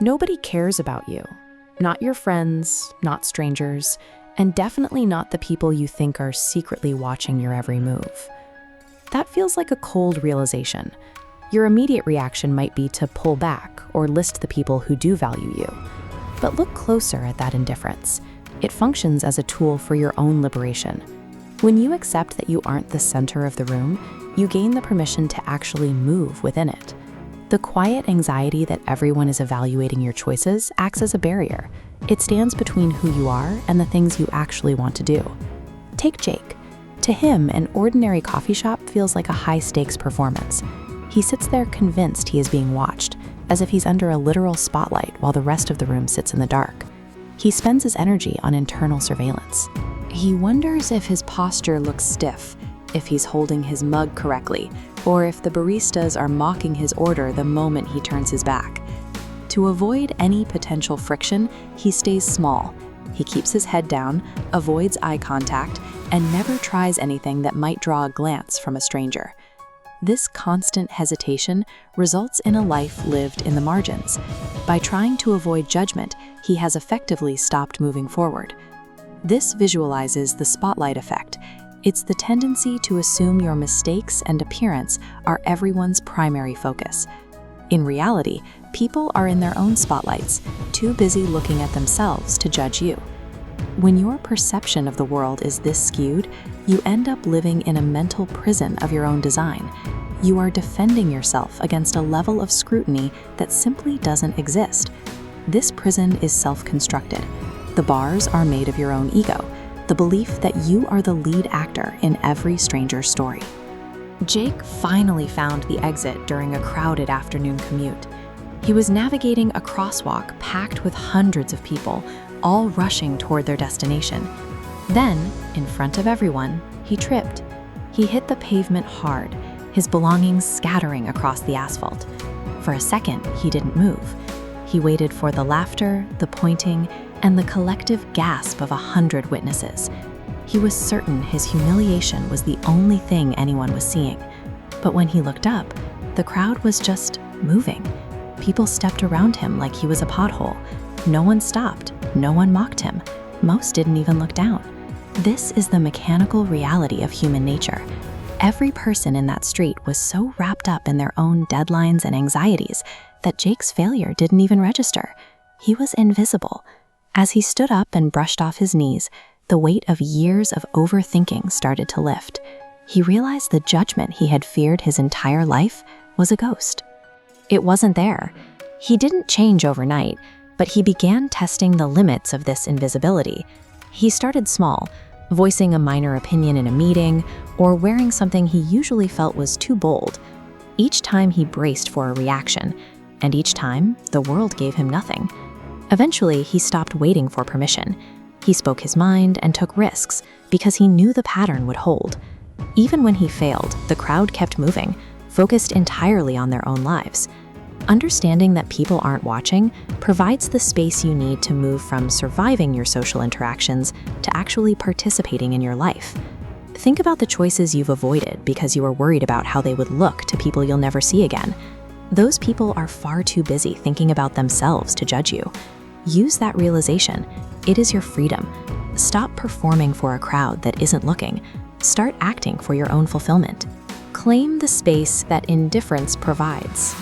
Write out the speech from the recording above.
Nobody cares about you. Not your friends, not strangers, and definitely not the people you think are secretly watching your every move. That feels like a cold realization. Your immediate reaction might be to pull back or list the people who do value you. But look closer at that indifference. It functions as a tool for your own liberation. When you accept that you aren't the center of the room, you gain the permission to actually move within it. The quiet anxiety that everyone is evaluating your choices acts as a barrier. It stands between who you are and the things you actually want to do. Take Jake. To him, an ordinary coffee shop feels like a high-stakes performance. He sits there convinced he is being watched, as if he's under a literal spotlight while the rest of the room sits in the dark. He spends his energy on internal surveillance. He wonders if his posture looks stiff, if he's holding his mug correctly, or if the baristas are mocking his order the moment he turns his back. To avoid any potential friction, he stays small. He keeps his head down, avoids eye contact, and never tries anything that might draw a glance from a stranger. This constant hesitation results in a life lived in the margins. By trying to avoid judgment, he has effectively stopped moving forward. This visualizes the spotlight effect. It's the tendency to assume your mistakes and appearance are everyone's primary focus. In reality, people are in their own spotlights, too busy looking at themselves to judge you. When your perception of the world is this skewed, you end up living in a mental prison of your own design. You are defending yourself against a level of scrutiny that simply doesn't exist. This prison is self-constructed. The bars are made of your own ego, the belief that you are the lead actor in every stranger's story. Jake finally found the exit during a crowded afternoon commute. He was navigating a crosswalk packed with hundreds of people, all rushing toward their destination. Then, in front of everyone, he tripped. He hit the pavement hard, his belongings scattering across the asphalt. For a second, he didn't move. He waited for the laughter, the pointing, and the collective gasp of 100 witnesses. He was certain his humiliation was the only thing anyone was seeing. But when he looked up, the crowd was just moving. People stepped around him like he was a pothole. No one stopped. No one mocked him. Most didn't even look down. This is the mechanical reality of human nature. Every person in that street was so wrapped up in their own deadlines and anxieties that Jake's failure didn't even register. He was invisible. As he stood up and brushed off his knees, the weight of years of overthinking started to lift. He realized the judgment he had feared his entire life was a ghost. It wasn't there. He didn't change overnight, but he began testing the limits of this invisibility. He started small, voicing a minor opinion in a meeting, or wearing something he usually felt was too bold. Each time he braced for a reaction, and each time the world gave him nothing. Eventually, he stopped waiting for permission. He spoke his mind and took risks because he knew the pattern would hold. Even when he failed, the crowd kept moving, focused entirely on their own lives. Understanding that people aren't watching provides the space you need to move from surviving your social interactions to actually participating in your life. Think about the choices you've avoided because you were worried about how they would look to people you'll never see again. Those people are far too busy thinking about themselves to judge you. Use that realization. It is your freedom. Stop performing for a crowd that isn't looking. Start acting for your own fulfillment. Claim the space that indifference provides.